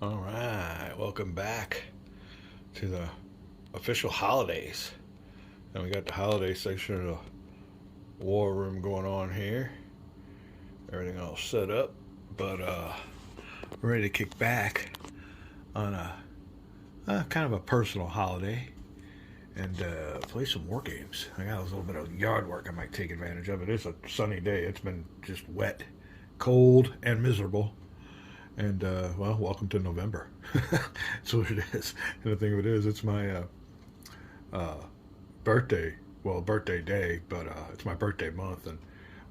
All right, welcome back to the official holidays. And we got the holiday section of the war room going on here. Everything all set up, but we're ready to kick back on a kind of a personal holiday and play some war games. I got a little bit of yard work I might take advantage of. It is a sunny day. It's been just wet, cold, and miserable. And well, welcome to November. That's what it is. And the thing of it is, it's my uh, birthday. Well, birthday day, but it's my birthday month. And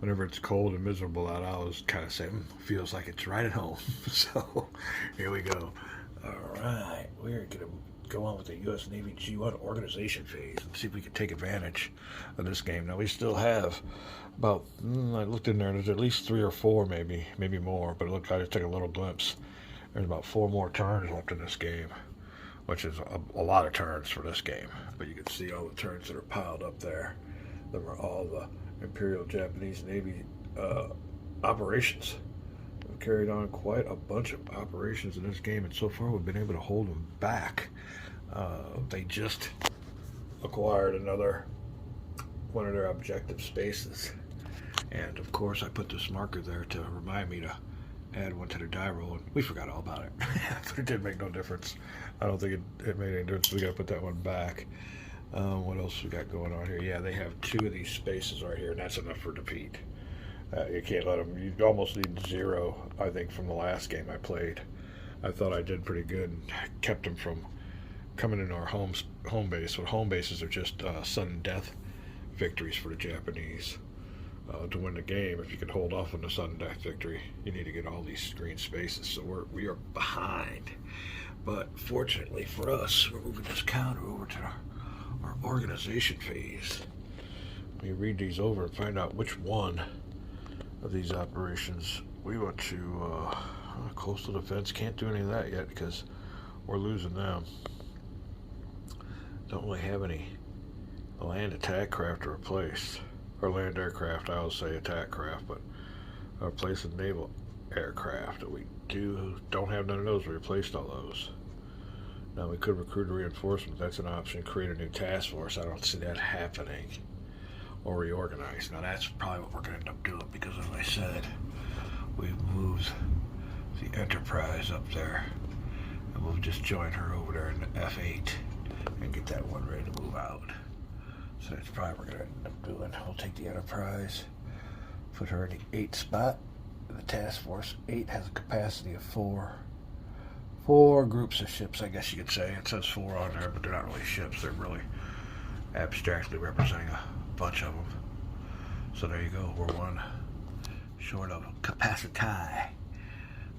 whenever it's cold and miserable out, I always kind of say, feels like it's right at home. So here we go. All right, we're gonna go on with the U.S. Navy G1 organization phase and see if we can take advantage of this game. Now we still have about I looked in there. There's at least 3 or 4, maybe more. But look, I just took a little glimpse. There's about 4 more turns left in this game, which is a lot of turns for this game. But you can see all the turns that are piled up there. Them are all the Imperial Japanese Navy operations. We've carried on quite a bunch of operations in this game, and so far we've been able to hold them back. They just acquired another one of their objective spaces. And of course, I put this marker there to remind me to add one to the die roll, and we forgot all about it. But it did make no difference. I don't think it made any difference. We got to put that one back. What else we got going on here? Yeah, they have 2 of these spaces right here, and that's enough for defeat. You can't let them. You almost need 0, I think, from the last game I played. I thought I did pretty good and kept them from coming into our home base. But home bases are just sudden death victories for the Japanese. To win the game, if you can hold off on the sudden death victory, you need to get all these green spaces. So we are behind. But fortunately for us, we're moving this counter over to our organization phase. Let me read these over and find out which one of these operations we want to. Coastal defense can't do any of that yet because we're losing them. Don't really have any land attack craft to replace. Or land aircraft, I always say attack craft, but replace a naval aircraft. We don't have none of those. We replaced all those. Now we could recruit a reinforcement. That's an option. Create a new task force. I don't see that happening. Or reorganize. Now that's probably what we're going to end up doing because, as I said, we've moved the Enterprise up there, and we'll just join her over there in the F8 and get that one ready to move out. So that's probably what we're going to end up doing. We'll take the Enterprise, put her in the 8 spot. The task force 8 has a capacity of 4 groups of ships, I guess you could say. It says 4 on there, but they're not really ships. They're really abstractly representing a bunch of them. So there you go. We're 1 short of capacity.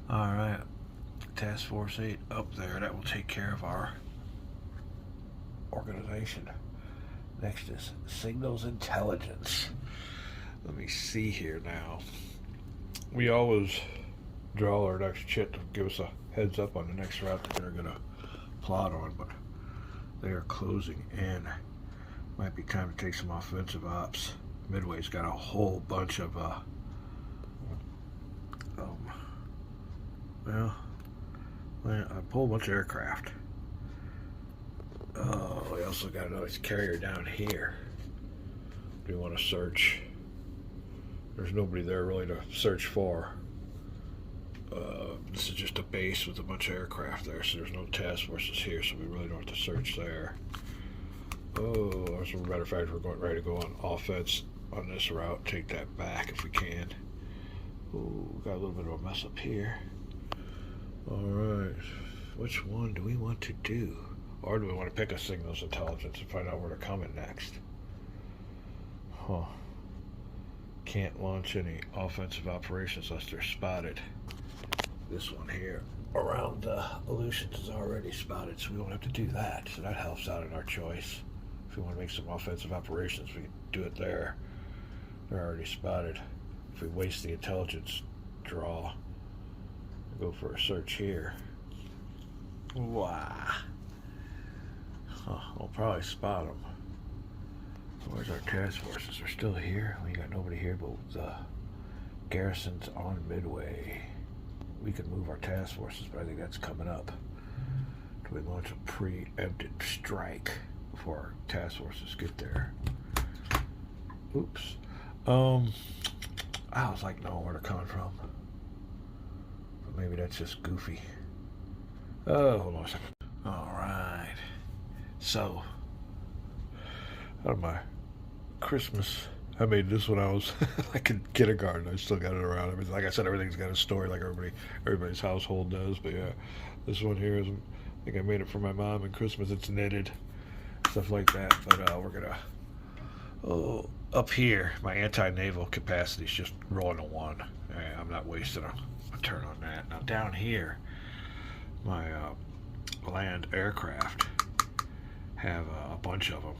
All right, task force 8 up there. That will take care of our organization. Next is signals intelligence. Let me see here now. We always draw our next chit to give us a heads up on the next route that they're going to plot on, but they are closing in. Might be time to take some offensive ops. Midway's got a whole bunch of a whole bunch of aircraft. Oh, we also got another carrier down here. Do we want to search? There's nobody there really to search for. This is just a base with a bunch of aircraft there, so there's no task forces here, so we really don't have to search there. Oh, as a matter of fact, we're ready to go on offense on this route. Take that back if we can. Oh, got a little bit of a mess up here. Alright, which one do we want to do? Or do we want to pick a signals intelligence and find out where they're coming next? Huh. Can't launch any offensive operations unless they're spotted. This one here around Aleutians is already spotted, so we don't have to do that. So that helps out in our choice. If we want to make some offensive operations, we can do it there. They're already spotted. If we waste the intelligence draw, go for a search here. Wow. Huh, we'll probably spot them. Where's our task forces? They're still here. We got nobody here, but the garrison's on Midway. we can move our task forces, but I think that's coming up. Do we launch a preempted strike before our task forces get there? Oops. I was like knowing where they're coming from. But maybe that's just goofy. Oh, hold on a second. Alright. So, out of my Christmas, I made this when I was like in kindergarten. I still got it around. Everything, like I said, everything's got a story like everybody's household does. But yeah, this one here is, I think I made it for my mom at Christmas. It's knitted, stuff like that. But we're gonna, up here, my anti-naval capacity is just rolling a 1. I'm not wasting a turn on that. Now down here, my land aircraft have a bunch of them,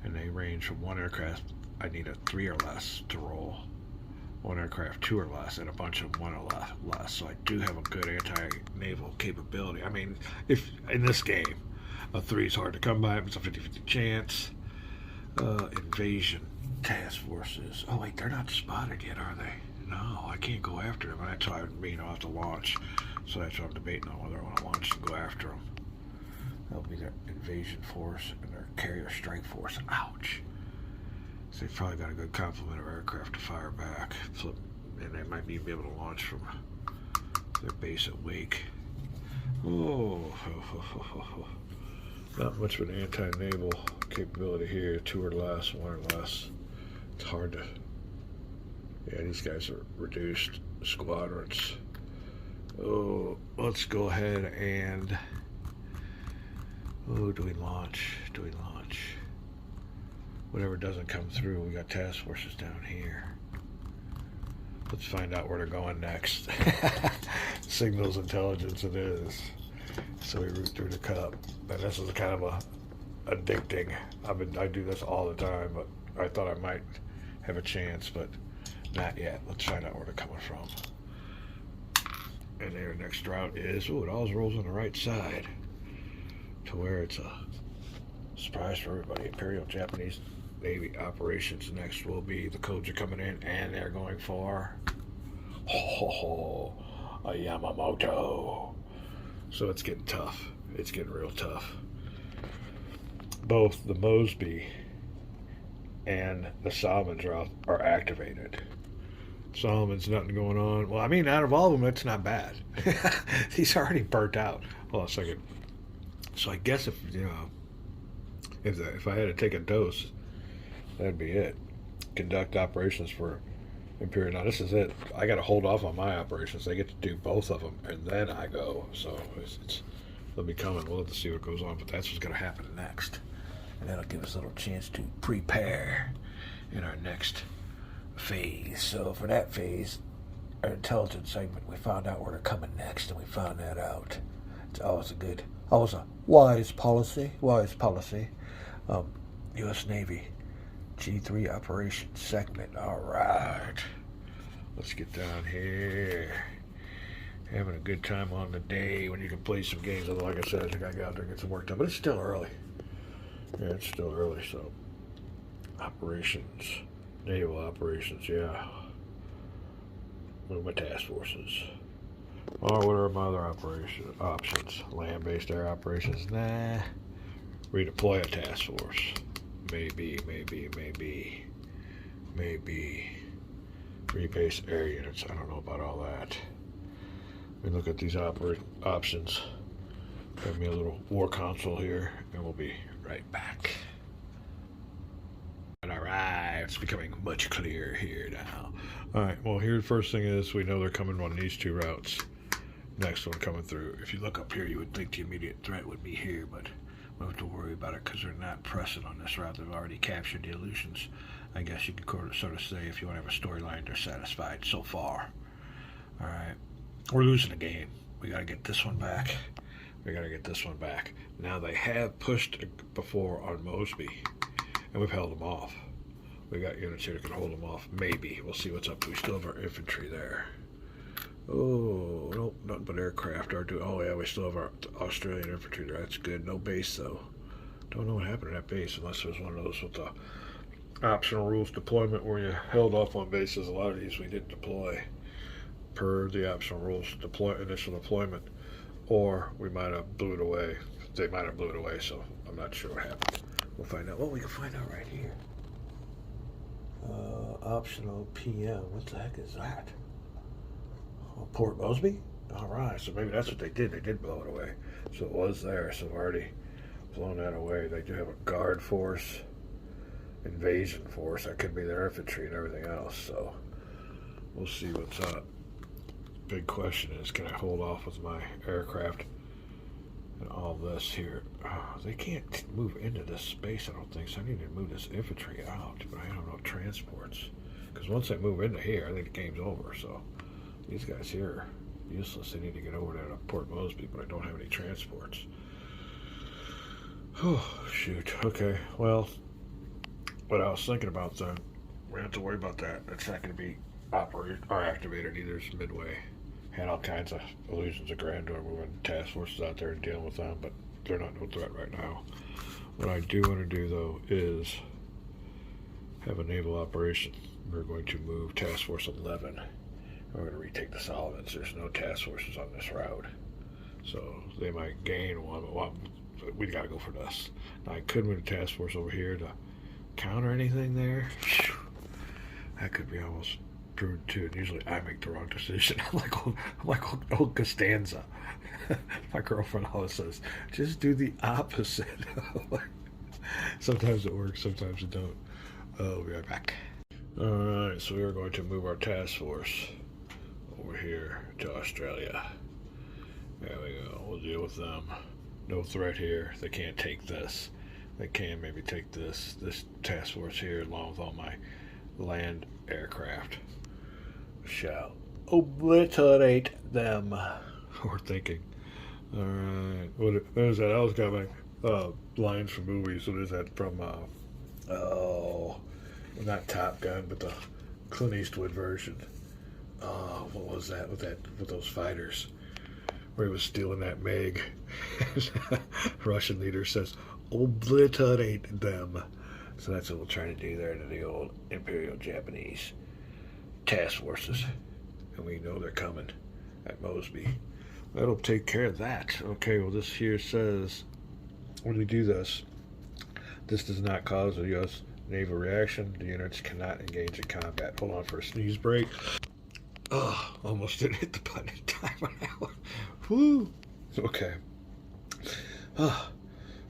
and they range from 1 aircraft. I need a 3 or less to roll. 1 aircraft 2 or less, and a bunch of 1 or less. So I do have a good anti-naval capability. I mean, if in this game, a 3 is hard to come by. It's a 50-50 chance. Invasion task forces. Oh wait, they're not spotted yet, are they? No, I can't go after them. That's why I have to launch. So that's what I'm debating on, whether I want to launch and go after them. That'll be their invasion force and their carrier strike force. Ouch. So they've probably got a good complement of aircraft to fire back. And they might even be able to launch from their base at Wake. Oh. Not much of an anti-naval capability here. 2 or less, 1 or less. It's hard to... Yeah, these guys are reduced squadrons. Oh, let's go ahead and... Oh, do we launch? Whatever doesn't come through, we got task forces down here. Let's find out where they're going next. Signals intelligence it is. So we root through the cup. And this is kind of a addicting. I do this all the time, but I thought I might have a chance, but not yet. Let's find out where they're coming from. And their next route is, it always rolls on the right side to where it's a surprise for everybody. Imperial Japanese Navy operations next will be, the codes are coming in and they're going for a Yamato. So it's getting tough. It's getting real tough. Both the Mosby and the Solomons are activated. Solomon's nothing going on. Well, I mean, out of all of them, it's not bad. He's already burnt out. Hold on a second. So I guess if I had to take a dose, that'd be it. Conduct operations for Imperial. Now this is it. I got to hold off on my operations. They get to do both of them, and then I go. So they'll be coming. We'll have to see what goes on, but that's what's going to happen next, and that'll give us a little chance to prepare in our next phase. So for that phase, our intelligence segment, we found out where they're coming next, and we found that out. It's always a wise policy. U.S. Navy G3 operations segment. All right, let's get down here. Having a good time on the day when you can play some games. Although, like I said, I think I got out there and get some work done, but it's still early. Yeah, it's still early. So, operations, naval operations. Yeah, move my task forces. Or what are my other options? Land-based air operations? Nah. Redeploy a task force. Maybe. Rebase air units. I don't know about all that. Let me look at these options. Have me a little war console here, and we'll be right back. Alright, it's becoming much clearer here now. Alright, well, here the first thing is we know they're coming on these 2 routes. Next one coming through. If you look up here, you would think the immediate threat would be here, but we don't have to worry about it because they're not pressing on this route. They've already captured the illusions. I guess you could sort of say, if you want to have a storyline, they're satisfied so far. Alright, we're losing the game. We got to get this one back. Now they have pushed before on Mosby, and we've held them off. We got units here that can hold them off. Maybe. We'll see what's up to. We still have our infantry there. Oh, nope, nothing but aircraft. Oh, yeah, we still have our Australian infantry there. That's good. No base, though. Don't know what happened to that base unless it was one of those with the optional rules deployment where you held off on bases. A lot of these we didn't deploy. per the optional rules, initial deployment, or we might have blew it away. They might have blew it away, so I'm not sure what happened. We'll find out. Well, we can find out right here. Optional PM. What the heck is that? Oh, Port Mosby? Alright, so maybe that's what they did. They did blow it away. So it was there, so I've already blown that away. They do have a guard force, invasion force. That could be their infantry and everything else, so we'll see what's up. Big question is, can I hold off with my aircraft and all this here? They can't move into this space, I don't think, so I need to move this infantry out, but I don't know transports. Because once they move into here, I think the game's over, so these guys here are useless. They need to get over there to Port Mosby, but I don't have any transports. Oh, shoot. Okay, well, what I was thinking about then, we don't have to worry about that. That's not going to be operated or activated either. It's Midway. Had all kinds of illusions of grandeur moving task forces out there and dealing with them, but they're not no threat right now. What I do want to do, though, is have a naval operation. We're going to move Task Force 11. We're going to retake the Solomons. There's no task forces on this route, so they might gain one, but we got to go for this. Now, I could move a task force over here to counter anything there. That could be almost prudent too. And usually I make the wrong decision. I'm like old Costanza. My girlfriend always says, just do the opposite. Sometimes it works, sometimes it don't. We'll be right back. Alright, so we are going to move our task force over here to Australia. There we go. We'll deal with them. No threat here. They can't take this. They can maybe take this task force here along with all my land aircraft. Shall obliterate them. We're thinking. Alright. What is that? I always got my lines from movies. What is that from? Not Top Gun, but the Clint Eastwood version. What was that with those fighters? Where he was stealing that MiG. Russian leader says, obliterate them. So that's what we're trying to do there to the old Imperial Japanese task forces. And we know they're coming at Mosby. That'll take care of that. Okay, well this here says, when we do this, this does not cause a U.S. naval reaction. The units cannot engage in combat. Hold on for a sneeze break. Oh, almost didn't hit the button in time on that one. Woo! Okay. Oh,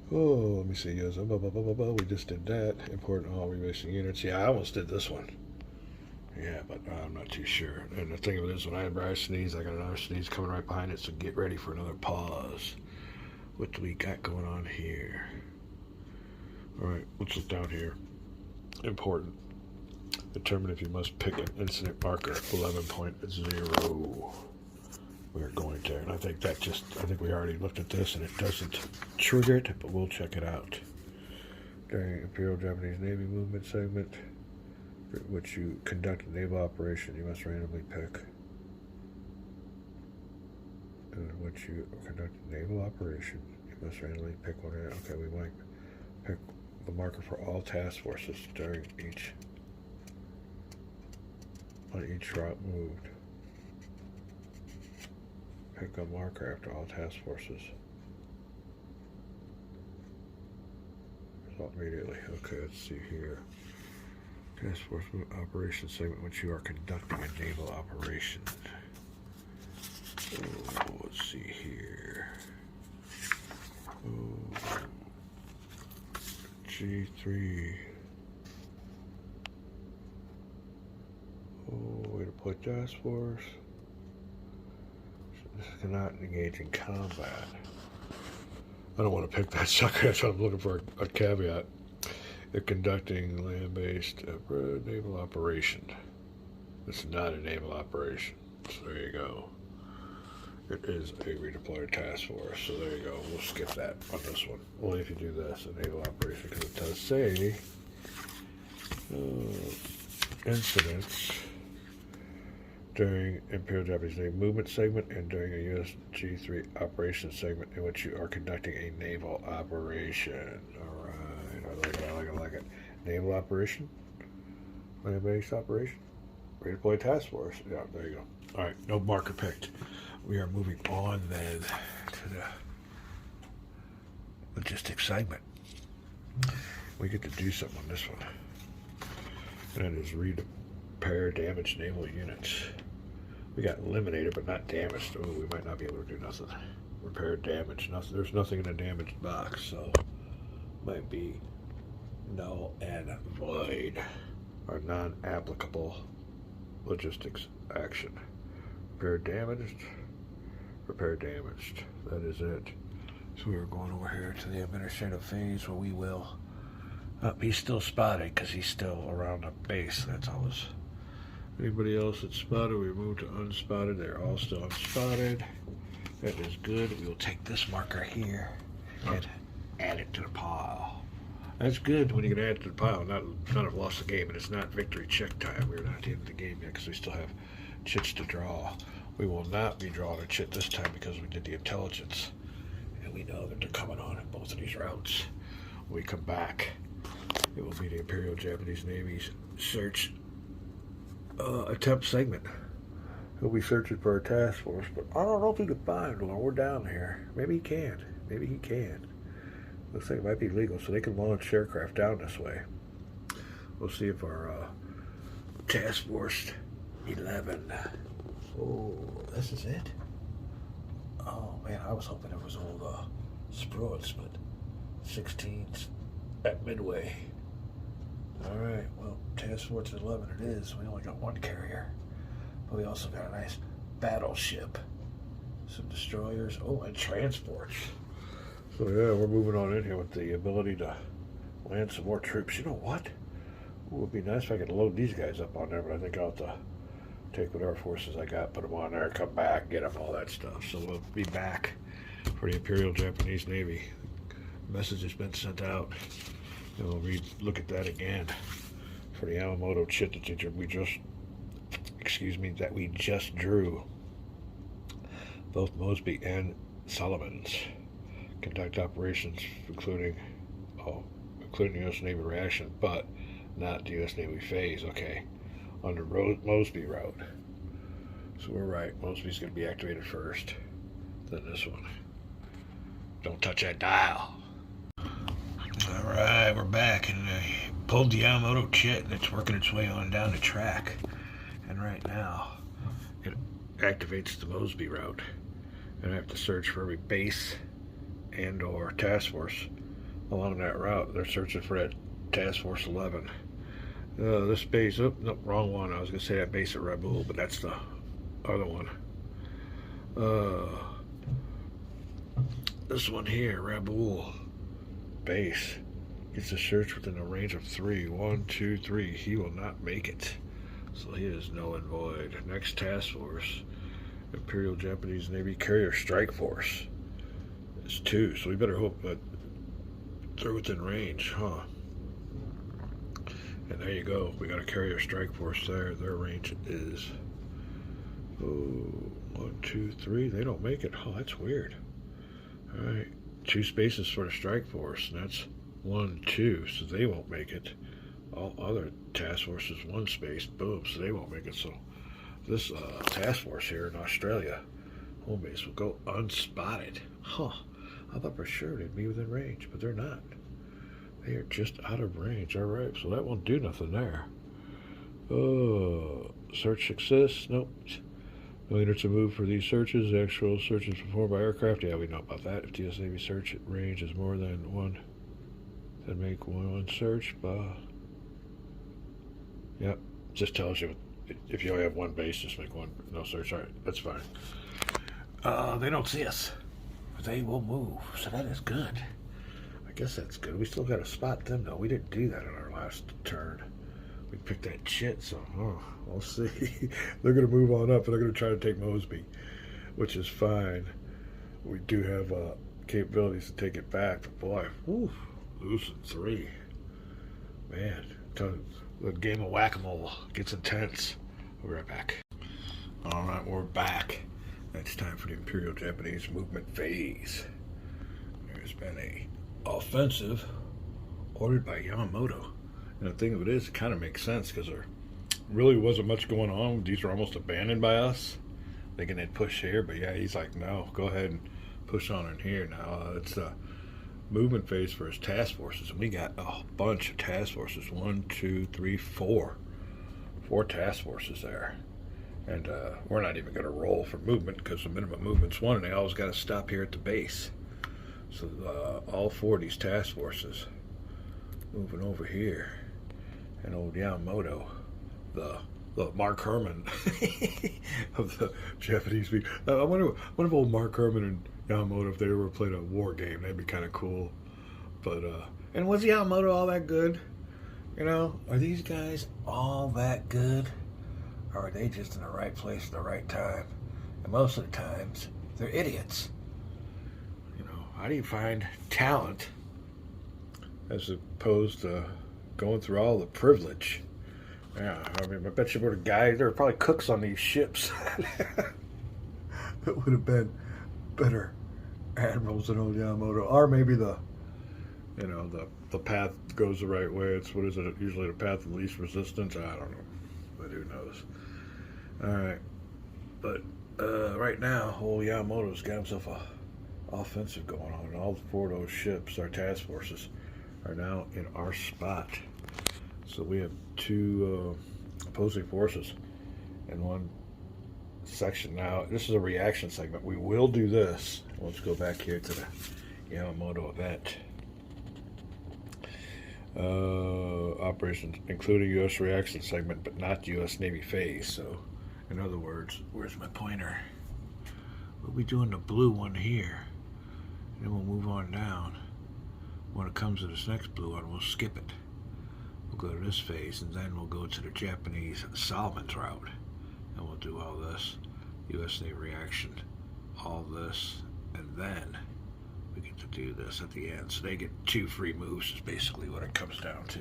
let me see. Yes, we just did that. Important all rebasing units. Yeah, I almost did this one. Yeah, but I'm not too sure. And the thing of it is, when I sneeze, I got another sneeze coming right behind it, so get ready for another pause. What do we got going on here? Alright, let's look down here. Important. Determine if you must pick an incident marker 11.0. We're going there. And I think we already looked at this and it doesn't trigger it, but we'll check it out. During Imperial Japanese Navy movement segment, for which you conduct a naval operation, you must randomly pick. In which you conduct a naval operation, you must randomly pick one. Okay, we might pick the marker for all task forces during each route moved. Pick a marker after all task forces. Result immediately. Okay, let's see here. Task force operation segment which you are conducting a naval operation. Oh, let's see here. Oh, G3. Oh, way to put task force. This cannot engage in combat. I don't want to pick that sucker. That's what I'm looking for a caveat. They're conducting land-based naval operation. It's not a naval operation. So there you go. It is a redeployed task force. So there you go. We'll skip that on this one. Only if you do this, a naval operation, because it does say incidents during Imperial Japanese Navy movement segment and during a U.S. G3 operation segment in which you are conducting a naval operation. Alright, I like it. Naval operation, land-based operation, redeployed task force. Yeah, there you go. All right, no marker picked. We are moving on then to the logistics segment. We get to do something on this one. And that is repair damaged naval units. We got eliminated, but not damaged. Oh, we might not be able to do nothing. Repair damage. Nothing. There's nothing in a damaged box, so might be null and void. Or non-applicable logistics action. Repair damaged. Repair damaged. That is it. So we are going over here to the administrative phase where we will. He's still spotted because he's still around the base. That's all. Anybody else that's spotted, we move to unspotted. They're all still unspotted. That is good. We will take this marker here and add it to the pile. That's good when you can add it to the pile. Not have lost the game, and it's not victory check time. We're not at the end of the game yet because we still have chits to draw. We will not be drawing a chit this time because we did the intelligence. And we know that they're coming on both of these routes. When we come back, it will be the Imperial Japanese Navy's search attempt segment. He'll be searching for a task force, but I don't know if he can find one. We're down here. Maybe he can. Maybe he can. Looks like it might be legal, so they can launch aircraft down this way. We'll see if our task force 11. Oh, this is it? Oh, man, I was hoping it was old Spruance, but 16's at Midway. Alright, well, task force 11 it is. We only got one carrier. But we also got a nice battleship. Some destroyers. Oh, and transports. So yeah, we're moving on in here with the ability to land some more troops. You know what? It would be nice if I could load these guys up on there, but I think I'll have to take whatever forces I got, put them on there, come back, get them, all that stuff. So we'll be back for the Imperial Japanese Navy. The message has been sent out. And we'll look at that again for the Yamato chit that we just drew. Both Mosby and Solomons conduct operations including U.S. Navy ration, but not the U.S. Navy phase. Okay, under Mosby route. So we're right. Mosby's going to be activated first, then this one. Don't touch that dial. All right, we're back, and pulled the Yamato chit, and it's working its way on down the track. And right now, it activates the Mosby route, and I have to search for every base and or task force along that route. They're searching for that task force 11. This base, oh, no, wrong one. I was going to say that base at Rabaul, but that's the other one. This one here, Rabaul base, gets a search within a range of 3. 1, 2, 3. He will not make it. So he is null and void. Next task force, Imperial Japanese Navy Carrier Strike Force. It's 2, so we better hope that they're within range, huh? And there you go. We got a Carrier Strike Force there. Their range is 1, 2, 3. They don't make it. Oh, that's weird. All right, 2 spaces for the Strike Force, and that's 1, 2, so they won't make it. All other task forces 1 space, boom, so they won't make it. So this task force here in Australia, home base, will go unspotted. Huh? I thought for sure they'd be within range, but they're not. They are just out of range. All right, so that won't do nothing there. Search success. Nope. No units are moved for these searches. The actual searches performed by aircraft. Yeah, we know about that. If the U.S. Navy search range is more than 1, then make one search. Yep, just tells you if you only have 1 base, just make 1 no search. All right, that's fine. They don't see us. They will move, so that is good. I guess that's good. We still got to spot them, though. We didn't do that in our last turn. We picked that shit, so we'll see. They're going to move on up, and they're going to try to take Mosby, which is fine. We do have capabilities to take it back, but boy, losing 3. Man, the game of whack-a-mole gets intense. We'll be right back. All right, we're back. It's time for the Imperial Japanese movement phase. There's been a offensive ordered by Yamato. And the thing of it is, it kind of makes sense because they're really wasn't much going on. These are almost abandoned by us, thinking they'd push here. But yeah, he's like, no, go ahead and push on in here now. It's a movement phase for his task forces, and we got a bunch of task forces. 1, 2, 3, 4. 4 task forces there. And we're not even going to roll for movement because the minimum movement's 1, and they always got to stop here at the base. So all 4 of these task forces moving over here. And old Yamato, the Mark Herman of the Japanese people. I wonder if old Mark Herman and Yamato, if they ever played a war game, that'd be kind of cool. But and was Yamato all that good? You know, are these guys all that good? Or are they just in the right place at the right time? And most of the times, they're idiots. You know, how do you find talent as opposed to going through all the privilege? Yeah, I mean, I bet you were a guy, there were probably cooks on these ships that would have been better admirals than old Yamato. Or maybe the path goes the right way. It's, what is it, usually the path of least resistance? I don't know, but who knows. Alright, but right now, old Yamamoto's got himself a offensive going on, and all 4 of those ships, our task forces, are now in our spot. So we have 2 opposing forces in one section. Now, this is a reaction segment. We will do this. Let's go back here to the Yamato event. Operations including U.S. reaction segment, but not U.S. Navy phase. So, in other words, where's my pointer? We'll be doing the blue one here, and then we'll move on down. When it comes to this next blue one, we'll skip it. We'll go to this phase, and then we'll go to the Japanese Solomon's route, and we'll do all this U.S. Navy reaction, all this, and then we get to do this at the end. So they get 2 free moves is basically what it comes down to.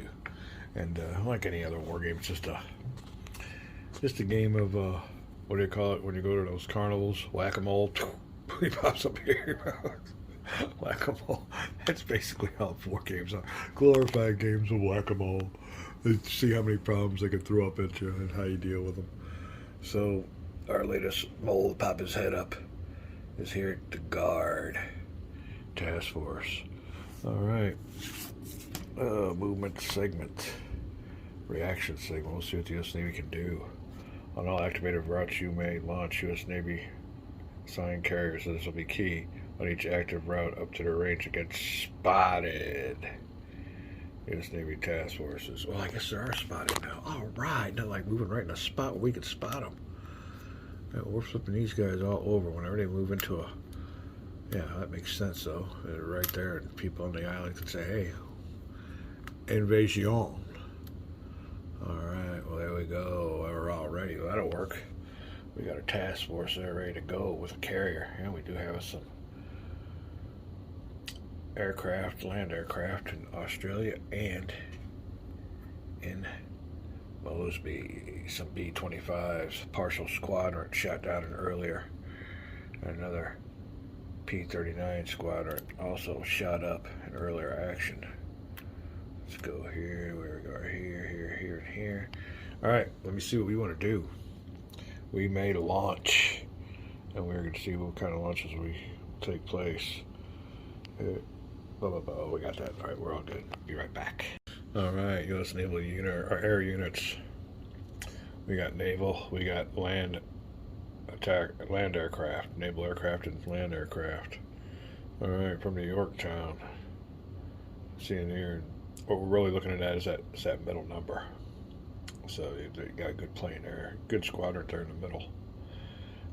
And like any other war game, it's just a game of what do you call it when you go to those carnivals? Whack-a-mole. He pops up here. Whack-a-mole. That's basically how 4 games are. Glorified games of whack-a-mole. They see how many problems they can throw up at you and how you deal with them. So our latest mole to pop his head up is here at the guard task force. All right. Movement segment. Reaction segment. We'll see what the U.S. Navy can do. On all activated routes you may launch U.S. Navy assigned carriers. So this will be key on each active route up to their range against spotted U.S. Navy task forces. Well, I guess they are spotted now. All right. Not like moving right in a spot where we can spot them. Yeah, we're flipping these guys all over whenever they move into a... Yeah, that makes sense, though. They're right there, and people on the island can say, hey, invasion. All right, well, there we go. We're all ready. Well, that'll work. We got a task force there ready to go with a carrier. And we do have some aircraft, land aircraft in Australia and in Mosby. Some B-25s, partial squadron shot down an earlier. Another P-39 squadron also shot up in earlier action. Let's go here, we go here, and here. Alright, let me see what we want to do. We made a launch, and we're going to see what kind of launches we take place. We got that. Alright, we're all good. Be right back. Alright, U.S. Naval unit, or air units. We got naval, we got land aircraft, naval aircraft and land aircraft. Alright, from New Yorktown. Seeing here, what we're really looking at is that middle number. So they got a good plane there, good squadron there in the middle.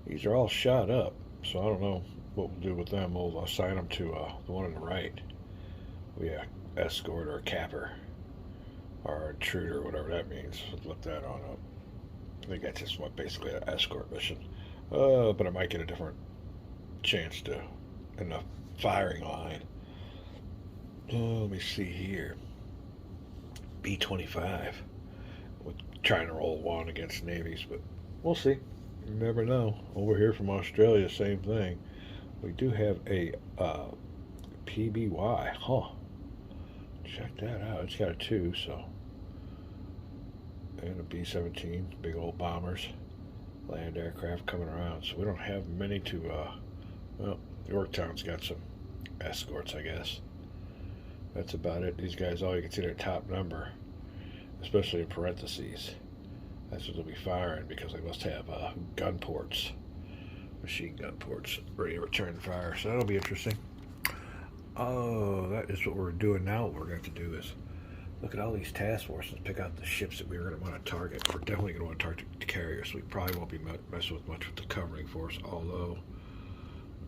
These are all shot up, so I don't know what we'll do with them. We'll assign them to the one on the right. We have escort or capper or intruder, whatever that means. Let's look that on up. I think that's just basically an escort mission. But I might get a different chance to in the firing line. Let me see here. B-25. We're trying to roll one against navies, but we'll see. You never know. Over here from Australia, same thing. We do have a PBY. Huh. Check that out. It's got a 2, so. And a B-17, big old bombers, land aircraft coming around. So we don't have many to, well, Yorktown's got some escorts, I guess. That's about it. These guys, all you can see their top number, especially in parentheses. That's what they'll be firing because they must have gun ports, machine gun ports, ready to return fire. So that'll be interesting. Oh, that is what we're doing now. What we're going to do is look at all these task forces, pick out the ships that we're going to want to target. We're definitely going to want to target the carriers. We probably won't be messing with much with the covering force, although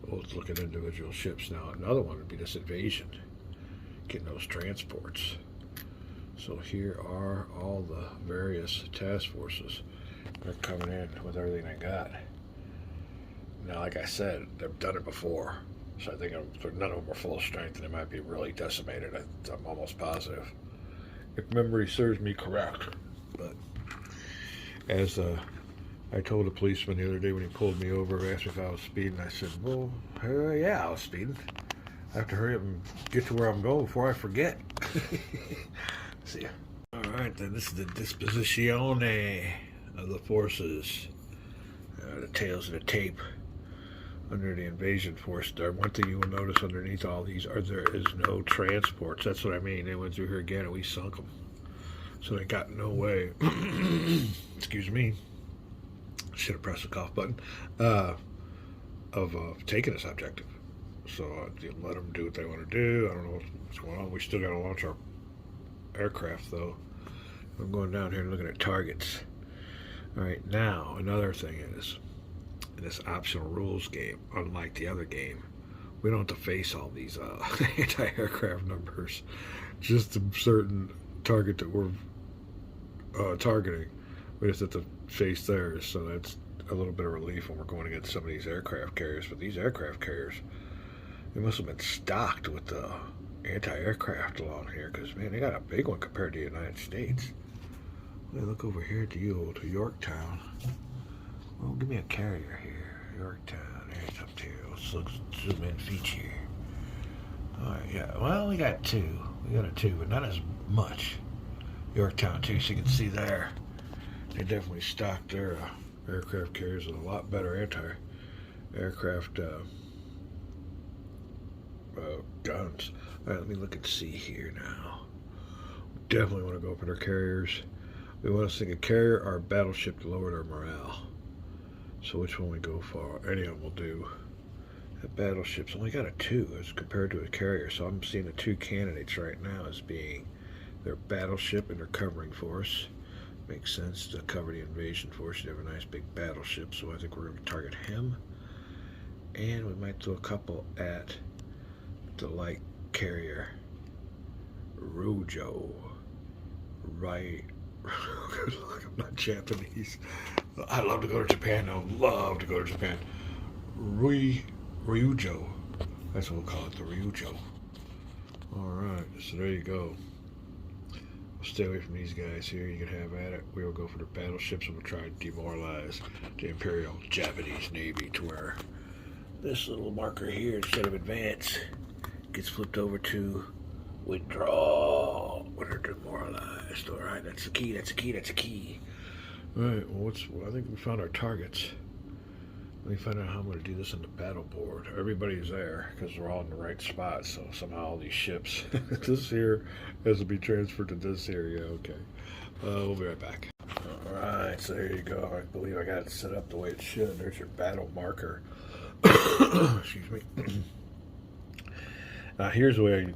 we'll look at individual ships now. Another one would be this invasion, getting those transports. So here are all the various task forces. They're coming in with everything they got. Now, like I said, they've done it before. So I think none of them are full of strength, and they might be really decimated. I'm almost positive, if memory serves me correct. But as I told a policeman the other day when he pulled me over, asked me if I was speeding, I said, well, yeah, I was speeding. I have to hurry up and get to where I'm going before I forget. See ya. All right, then this is the disposizione of the forces. The tails of the tape under the invasion force. There, one thing you will notice underneath all these are there is no transports. That's what I mean. They went through here again and we sunk them. So they got no way, excuse me, should have pressed the cough button, of taking this objective. So let them do what they want to do. I don't know what's going on. We still got to launch our aircraft though. I'm going down here and looking at targets. All right, now another thing is, in this optional rules game, unlike the other game, we don't have to face all these anti-aircraft numbers. Just a certain target that we're targeting, we just have to face theirs. So that's a little bit of relief when we're going against some of these aircraft carriers. But these aircraft carriers, they must have been stocked with anti-aircraft along here, because man, they got a big one compared to the United States. Let me look over here at the old Yorktown. Well, give me a carrier here. Yorktown. There it's up there. Let's look, zoom in feature. Alright, yeah. Well, we got two. We got a two, but not as much. Yorktown, too, so you can see there. They definitely stocked their aircraft carriers with a lot better anti-aircraft guns. Alright, let me look and see here now. We definitely want to go for their carriers. We want to sink a carrier or a battleship to lower their morale. So which one we go for? Any of them will do. That battleship's only got a 2 as compared to a carrier, so I'm seeing the 2 candidates right now as being their battleship and their covering force. Makes sense to cover the invasion force. You have a nice big battleship, so I think we're going to target him. And we might throw a couple at the light carrier, Rujo. Right. Good luck, I'm not Japanese. I'd love to go to Japan. I'd love to go to Japan. Ryujo. That's what we'll call it, the Ryujo. Alright, so there you go. We'll stay away from these guys here. You can have at it. We'll go for the battleships and we'll try to demoralize the Imperial Japanese Navy to where this little marker here, instead of advance, gets flipped over to withdraw when they're demoralized. Alright, that's the key, that's the key, that's the key. Alright, well, I think we found our targets. Let me find out how I'm going to do this on the battle board. Everybody's there because we're all in the right spot, so somehow all these ships, this here has to be transferred to this here. Yeah, okay. We'll be right back. Alright, so there you go. I believe I got it set up the way it should. There's your battle marker. Excuse me. Now here's the way,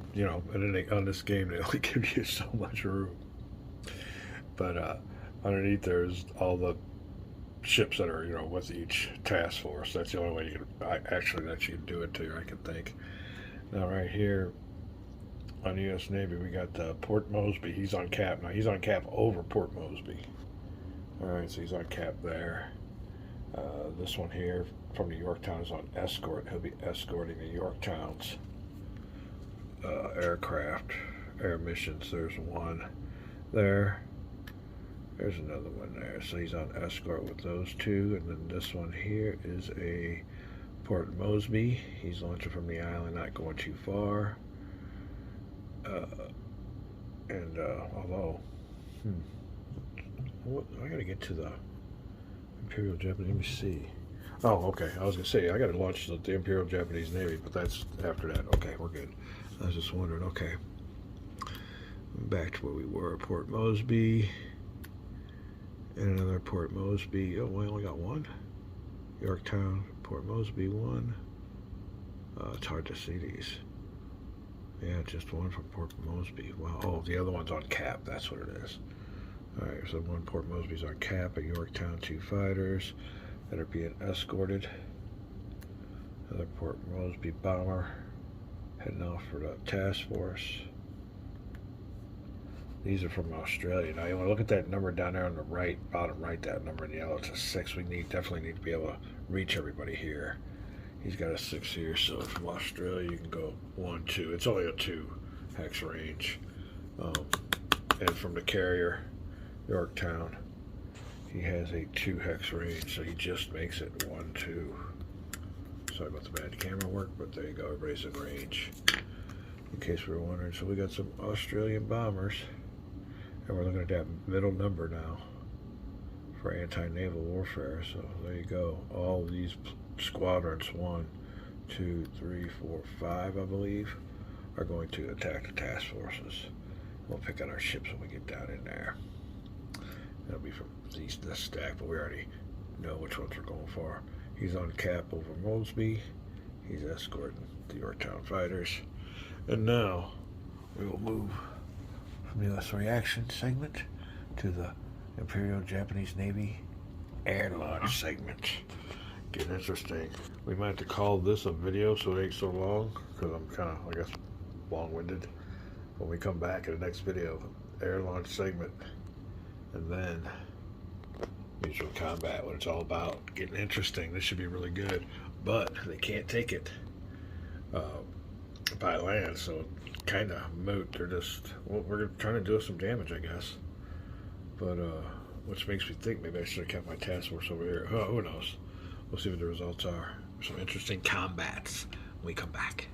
on this game they only give you so much room. But underneath there's all the ships that are, with each task force. That's the only way you can do it to, I can think. Now right here on the U.S. Navy, we got Port Moresby. He's on cap. Now he's on cap over Port Moresby. Alright, so he's on cap there. This one here from the Yorktown is on escort. He'll be escorting the Yorktown's aircraft, air missions. There's one there. There's another one there. So he's on escort with those two. And then this one here is a Port Moresby. He's launching from the island, not going too far. Although, what, I gotta get to the Imperial Japanese. Let me see. Oh, okay. I was gonna say I gotta launch the Imperial Japanese Navy, but that's after that. Okay, we're good. I was just wondering. Okay, back to where we were. Port Moresby, and another Port Moresby. Oh, we only got one. Yorktown, Port Moresby, one. It's hard to see these. Yeah, just one from Port Moresby. Wow. Oh, the other one's on cap. That's what it is. All right, so one Port Moresby's on cap. At Yorktown, 2 fighters that are being escorted. Another Port Moresby bomber heading off for the task force. These are from Australia. Now you want to look at that number down there on the right, bottom right. That number in yellow. It's a 6. We definitely need to be able to reach everybody here. He's got a 6 here, so from Australia you can go 1, 2. It's only a 2 hex range. And from the carrier, Yorktown, he has a 2 hex range, so he just makes it 1, 2. Sorry about the bad camera work, but there you go. Everybody's in range. In case we were wondering, so we got some Australian bombers, and we're looking at that middle number now for anti-naval warfare. So there you go. All these squadrons, 1, 2, 3, 4, 5, I believe, are going to attack the task forces. We'll pick out our ships when we get down in there. That'll be from this stack, but we already know which ones we're going for. He's on cap over Moresby. He's escorting the Yorktown fighters. And now we will move from the U.S. reaction segment to the Imperial Japanese Navy air launch segment. Getting interesting. We might have to call this a video so it ain't so long, because I'm kind of, I guess, long-winded. When we come back in the next video, air launch segment, and then mutual combat, what it's all about. Getting interesting. This should be really good, but they can't take it by land, so kind of moot. They're just, well, we're trying to do some damage, I guess. But which makes me think maybe I should have kept my task force over here. Oh, who knows? We'll see what the results are. Some interesting combats when we come back.